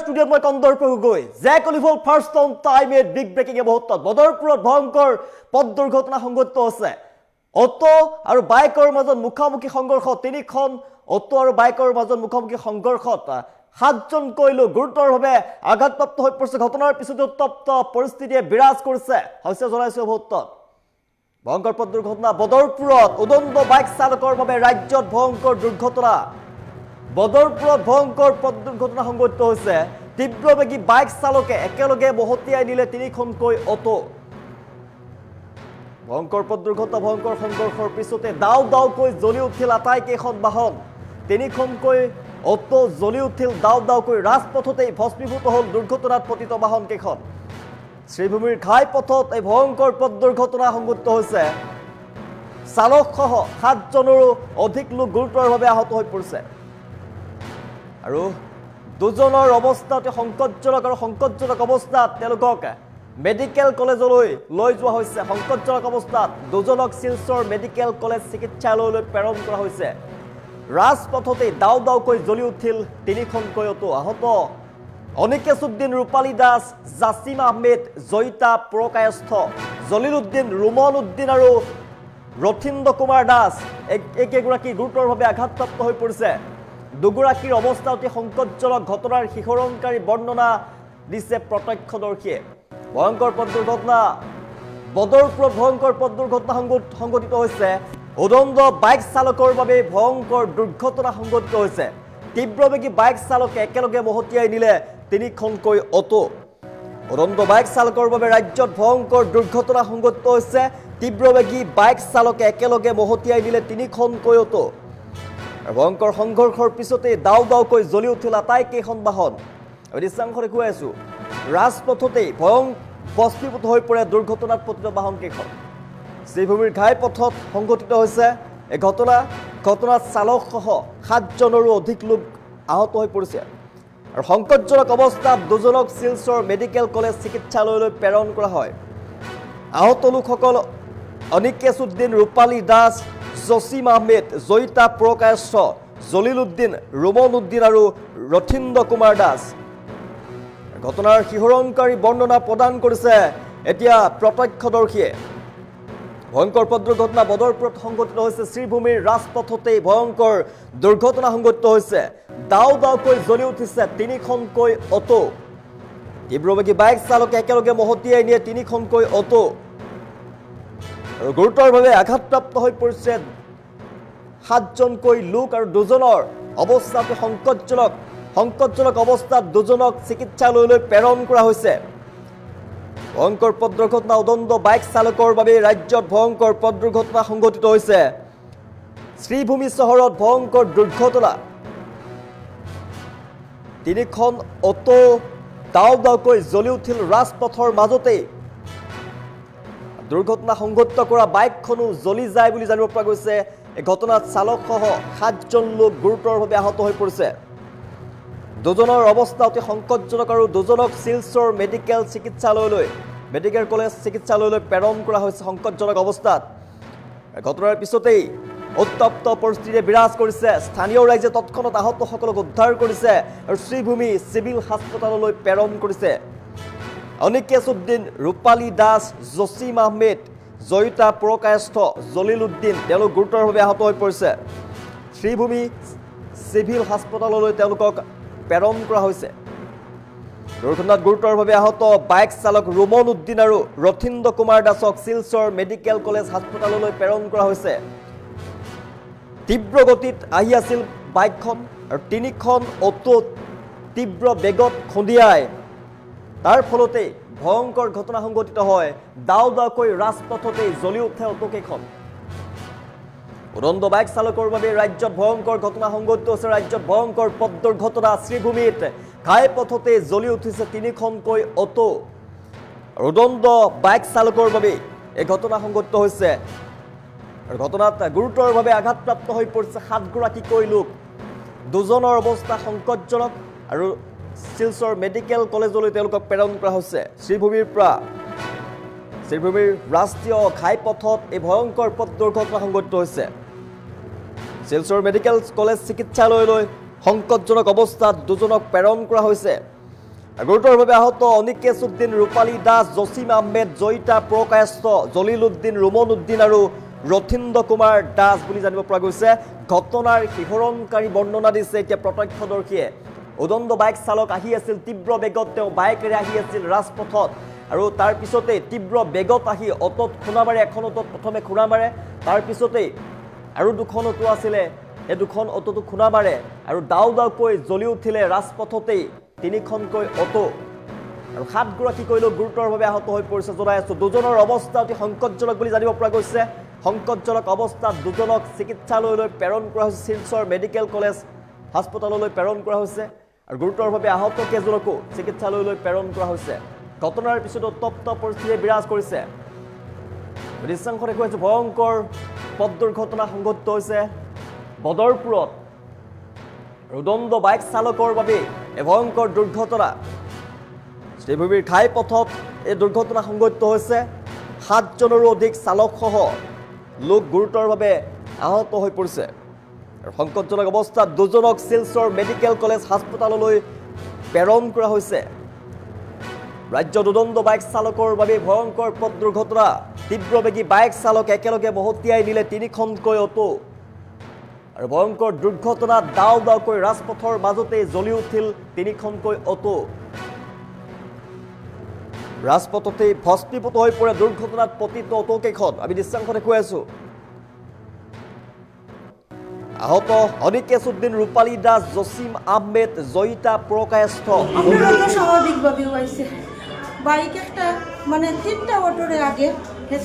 ষ্টুডিঅ'ত মই কন্দৰ্প গগৈ জেক অলিভল first on time at big breaking মুহূৰ্তত বদৰপুৰত ভয়ংকৰ পথ দুৰ্ঘটনা সংঘটিত হৈছে অটো আৰু বাইকৰ মাজত মুখামুখি সংঘৰ্ষ তিনিখন অটো আৰু বাইকৰ মাজত মুখামুখি সংঘৰ্ষত ৭জন লোক গুৰুতৰভাৱে আঘাতপ্ৰাপ্ত হৈ পৰিছে ঘটনাৰ পিছতে উত্তপ্ত পৰিস্থিতিয়ে বিৰাজ কৰিছে হৈছে জনাইছে মুহূৰ্তত ভয়ংকৰ পথ দুৰ্ঘটনা বদৰপুৰত উদণ্ড বাইক চালকৰ বাবে ৰাজ্যত ভয়ংকৰ দুৰ্ঘটনা বদৰপুৰত ভয়ংকৰ পথ দুৰ্ঘটনা সংঘটিত হৈছে তীব্ৰবেগী বাইক চালকে একেলগে মহতিয়াই নিলে তিনিখনকৈ অটো ভয়ংকৰ পথ দুৰ্ঘটনা ভয়ংকৰ সংঘৰ্ষৰ পিছতে দাও দাওকৈ জ্বলি উঠিল আটাইকেইখন বাহন তিনিখনকৈ অটো জ্বলি উঠিল দাও দাওকৈ ৰাজপথতেই ভস্মীভূত হ'ল দুৰ্ঘটনাত পতিত বাহন কেইখন শ্ৰীভূমিৰ ঘাই পথত এই ভয়ংকৰ পথ দুৰ্ঘটনা সংঘটিত হৈছে চালকসহ ৭জনৰো অধিক লোক গুৰুতৰভাৱে আহত হৈ পৰিছে আৰু দুজনৰ অৱস্থা অতি সংকটজনক অৱস্থাত তেওঁলোকক মেডিকেল কলেজলৈ লৈ যোৱা হৈছে সংকটজনক অৱস্থাত দুজনক শিলচৰ মেডিকেল কলেজ চিকিৎসালয়লৈ প্ৰেৰণ কৰা হৈছে ৰাজপথতেই দাও দাওকৈ জ্বলি উঠিল তিনিখনকৈ অটো আহত অনিকেশুদ্দিন ৰূপালী দাস জাছিম আহমেদ জয়িতা প্ৰকায়স্থ জলিল উদ্দিন ৰুমন উদ্দিন আৰু ৰথীন্দ্ৰ কুমাৰ দাস একেগৰাকী গুৰুতৰভাৱে আঘাতপ্ৰাপ্ত হৈ পৰিছে দুগৰাকীৰ অৱস্থা অতি সংকটজনক ঘটনাৰ শিহৰণকাৰী বৰ্ণনা দিছে প্ৰত্যক্ষদৰ্শীয়ে ভয়ংকৰ পথ দুৰ্ঘটনা বদৰপুৰত ভয়ংকৰ পথ দুৰ্ঘটনা সংঘটিত হৈছে উদণ্ড বাইক চালকৰ বাবে ভয়ংকৰ দুৰ্ঘটনা সংঘটিত হৈছে তীব্ৰবেগী বাইক চালকে একেলগে মহতিয়াই নিলে তিনিখনকৈ অটো উদণ্ড বাইক চালকৰ বাবে ৰাজ্যত ভয়ংকৰ দুৰ্ঘটনা সংঘটিত হৈছে তীব্ৰবেগী বাইক চালকে একেলগে মহতিয়াই নিলে তিনিখনকৈ অটো ভয়ংকৰ সংঘৰ্ষৰ পিছতে দাও দাওকৈ জ্বলি উঠিল আটাইকেইখন বাহন দৃশ্যাংশ দেখুৱাই আছো ৰাজপথতেই ভস্মীভূত হৈ পৰে দুৰ্ঘটনাত পতিত বাহন কেইখন শ্ৰীভূমিৰ ঘাই পথত সংঘটিত হৈছে এই ঘটনাত চালকসহ ৭জনৰো অধিক লোক আহত হৈ পৰিছে আৰু সংকটজনক অৱস্থাত দুজনক শিলচৰ মেডিকেল কলেজ চিকিৎসালয়লৈ প্ৰেৰণ কৰা হয় আহত লোকসকল অনিকেশুদ্দিন ৰূপালী দাস জছিম আহমেদ জয়িতা প্ৰকায়স্থ জলিল উদ্দিন ৰুমন উদ্দিন আৰু ৰথীন্দ্ৰ কুমাৰ দাস ঘটনাৰ শিহৰণকাৰী বৰ্ণনা প্ৰদান কৰিছে এতিয়া প্ৰত্যক্ষদৰ্শীয়ে ভয়ংকৰ পথ দুৰ্ঘটনা বদৰপুৰত সংঘটিত হৈছে শ্ৰীভূমিৰ ৰাজপথতেই ভয়ংকৰ দুৰ্ঘটনা সংঘটিত হৈছে দাও দাওকৈ জ্বলি উঠিছে তিনিখনকৈ অটো তীব্ৰবেগী বাইক চালকে একেলগে মহতিয়াই নিয়ে তিনিখনকৈ অটো আৰু গুৰুতৰভাৱে আঘাতপ্ৰাপ্ত হৈ পৰিছে ৭জনকৈ লোক আৰু দুজনৰ অৱস্থা অতি সংকটজনক অৱস্থাত দুজনক চিকিৎসালয়লৈ প্ৰেৰণ কৰা হৈছে ভয়ংকৰ পথ দুৰ্ঘটনা উদণ্ড বাইক চালকৰ বাবে ৰাজ্যত ভয়ংকৰ পথ দুৰ্ঘটনা সংঘটিত হৈছে শ্ৰীভূমি চহৰত ভয়ংকৰ দুৰ্ঘটনা তিনিখন অটো দাও দাওকৈ জ্বলি উঠিল ৰাজপথৰ মাজতেই দুৰ্ঘটনা সংঘটিত কৰা বাইকখনো জ্বলি যায় বুলি জানিব পৰা গৈছে এই ঘটনাত চালকসহ ৭জন লোক গুৰুতৰভাৱে আহত হৈ পৰিছে দুজনৰ অৱস্থা অতি সংকটজনক আৰু দুজনক শিলচৰ মেডিকেল কলেজ চিকিৎসালয়লৈ প্ৰেৰণ কৰা হৈছে সংকটজনক অৱস্থাত ঘটনাৰ পিছতেই উত্তপ্ত পৰিস্থিতিয়ে বিৰাজ কৰিছে স্থানীয় ৰাইজে তৎক্ষণাত আহতসকলক উদ্ধাৰ কৰিছে আৰু শ্ৰীভূমি চিভিল হাস্পতাললৈ প্ৰেৰণ কৰিছে অনিকেশুদ্দিন ৰূপালী দাস জছিম আহমেদ জয়িতা প্ৰকায়স্থ জলিল উদ্দিন তেওঁলোক গুৰুতৰভাৱে আহত হৈ পৰিছে শ্ৰীভূমি চিভিল হাস্পতাললৈ তেওঁলোকক প্ৰেৰণ কৰা হৈছে দুৰ্ঘটনাত গুৰুতৰভাৱে আহত বাইক চালক ৰুমন উদ্দিন আৰু ৰথীন্দ্ৰ কুমাৰ দাসক শিলচৰ মেডিকেল কলেজ হাস্পতাললৈ প্ৰেৰণ কৰা হৈছে তীব্ৰ গতিত আহি আছিল বাইকখন আৰু তিনিখন অটো তীব্ৰ বেগত খুন্দিয়াই তাৰ ফলতে ভয়ংকৰ ঘটনা সংঘটিত হয় দাও দাওকৈ ৰাজপথতেই জ্বলি উঠে অটোকেইখন উদণ্ড বাইক চালকৰ বাবে ৰাজ্যত ভয়ংকৰ ঘটনা সংঘটিত হৈছে ৰাজ্যত ভয়ংকৰ পথ দুৰ্ঘটনা শ্ৰীভূমিত ঘাই পথতে জ্বলি উঠিছে তিনিখনকৈ অটো উদণ্ড বাইক চালকৰ বাবে এই ঘটনা সংঘটিত হৈছে আৰু ঘটনাত গুৰুতৰভাৱে আঘাতপ্ৰাপ্ত হৈ পৰিছে ৭গৰাকীকৈ লোক দুজনৰ অৱস্থা সংকটজনক আৰু শিলচৰ মেডিকেল কলেজলৈ তেওঁলোকক প্ৰেৰণ কৰা হৈছে শ্ৰীভূমিৰ ৰাষ্ট্ৰীয় ঘাইপথত এই ভয়ংকৰ পথ দুৰ্ঘটনা সংঘটিত হৈছে শিলচৰ মেডিকেল কলেজ চিকিৎসালয়লৈ সংকটজনক অৱস্থাত দুজনক প্ৰেৰণ কৰা হৈছে গুৰুতৰভাৱে আহত অনিকেশ উদ্দিন, ৰূপালী দাস, জছিম আহমেদ, জয়িতা প্ৰকাশ, জলিল উদ্দিন, ৰুমন উদ্দিন আৰু ৰথীন্দ্ৰ কুমাৰ দাস বুলি জানিব পৰা গৈছে। ঘটনাৰ শিহৰণকাৰী বৰ্ণনা দিছে এতিয়া প্ৰত্যক্ষদৰ্শীয়ে। উদণ্ড বাইক চালক আহি আছিল তীব্ৰ বেগত, তেওঁ বাইকেৰে আহি আছিল ৰাজপথত আৰু তাৰ পিছতেই তীব্ৰ বেগত আহি অটত খুন্দা মাৰে। এখন অটত প্ৰথমে খুন্দা মাৰে, তাৰ পিছতেই আৰু দুখন অটো আছিলে, এই দুখন অটোতো খুন্দা মাৰে আৰু দাও দাওকৈ জ্বলি উঠিলে ৰাজপথতেই তিনিখনকৈ অটো আৰু 7গৰাকীকৈ লোক গুৰুতৰভাৱে আহত হৈ পৰিছে। জনাই আছো দুজনৰ অৱস্থা অতি সংকটজনক বুলি জানিব পৰা গৈছে। সংকটজনক অৱস্থাত দুজনক চিকিৎসালয়লৈ প্ৰেৰণ কৰা হৈছে, শিলচৰ মেডিকেল কলেজ হাস্পতাললৈ প্ৰেৰণ কৰা হৈছে আৰু গুৰুতৰভাৱে আহত কেইজনকো চিকিৎসালয়লৈ প্ৰেৰণ কৰা হৈছে। ঘটনাৰ পিছত উত্তপ্ত পৰিস্থিতিয়ে বিৰাজ কৰিছে। দৃশ্যাংশত দেখুৱাইছো ভয়ংকৰ পথ দুৰ্ঘটনা সংঘটিত হৈছে বদৰপুৰত। উদণ্ড বাইক চালকৰ বাবে এই ভয়ংকৰ দুৰ্ঘটনা। শ্ৰীভূমিৰ ঘাই পথত এই দুৰ্ঘটনা সংঘটিত হৈছে। 7জনৰো অধিক চালকসহ লোক গুৰুতৰভাৱে আহত হৈ পৰিছে আৰু সংকটজনক অৱস্থাত দুজনক শিলচৰ মেডিকেল কলেজ হাস্পতাললৈ প্ৰেৰণ কৰা হৈছে। ৰাজ্যত উদণ্ড বাইক চালকৰ বাবে ভয়ংকৰ পথ দুৰ্ঘটনা। তীব্ৰবেগী বাইক চালক একেলগে মহতিয়াই নিলে তিনিখনকৈ অটো আৰু ভয়ংকৰ দুৰ্ঘটনাত দাও দাওকৈ ৰাজপথৰ মাজতেই জ্বলি উঠিল তিনিখনকৈ অটো। ৰাজপথতেই ভস্মীভূত হৈ পৰে দুৰ্ঘটনাত পতিত অটোকেইখন। আমি দৃশ্যাংশ দেখুৱাই আছো। আহত অনিকেশ উদ্দিন, ৰূপালী দাস, জছিম আহমেদ, জয়িতা প্ৰকাশ। স্বাভাবিকভাবে হয়েছে বাইক একটা মানে 3টা অটোরে আগে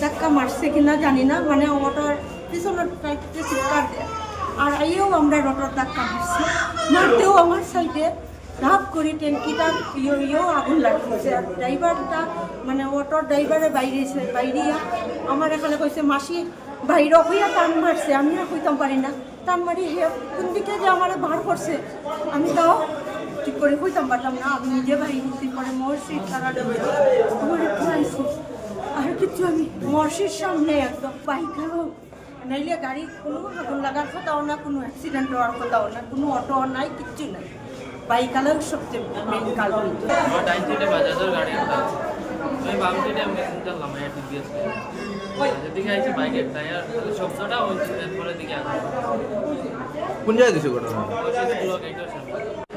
ধাক্কা মারছে কিনা জানি না, মানে অটোর পিছনের সাইডে চিৎকার দেয় আর আইও আমরা অটোর ধাক্কা মারছি, মারতেও আমার সাইডে ধাপ করে ট্যাঙ্কিটা ইয়েও আগুন লাগছে। আর ড্রাইভারটা মানে অটোর ড্রাইভারে বাইরিয়া আমার এখানে কইছে মাসি বাইরে হইয়া টান মারছে, আমি আর কইতাম পারি না, টান মারি হে কোন দিকে যে আমার বার করছে আমি তাও ঠিক করে কইতাম পারতাম না। আমি নিজে বাড়ি ঘুরতে পরে মহর্ষির তারা আমার ঘুরাইছি আর কিছু আমি মহর্ষির সামনে একদম বাইকারও নাইলে গাড়ি কোনো আগুন লাগার কথাও না, কোনো অ্যাক্সিডেন্ট হওয়ার কথাও না, কোনো অটো নাই, কিচ্ছু নাই। বাইকালেও সবচেয়ে মেন কারণ আমার ডাইন সাইডে বাজাজের গাড়ি একটা আছে, আমি বাম সাইডে মেসেঞ্জার লামাই টিভিএস যেদিকে আইছি বাইকের টায়ার শব্দটা ওই পরে দিকে আসে। কোন জায়গায় দিছে ঘটনা? ওই স্কুল গেটের সামনে।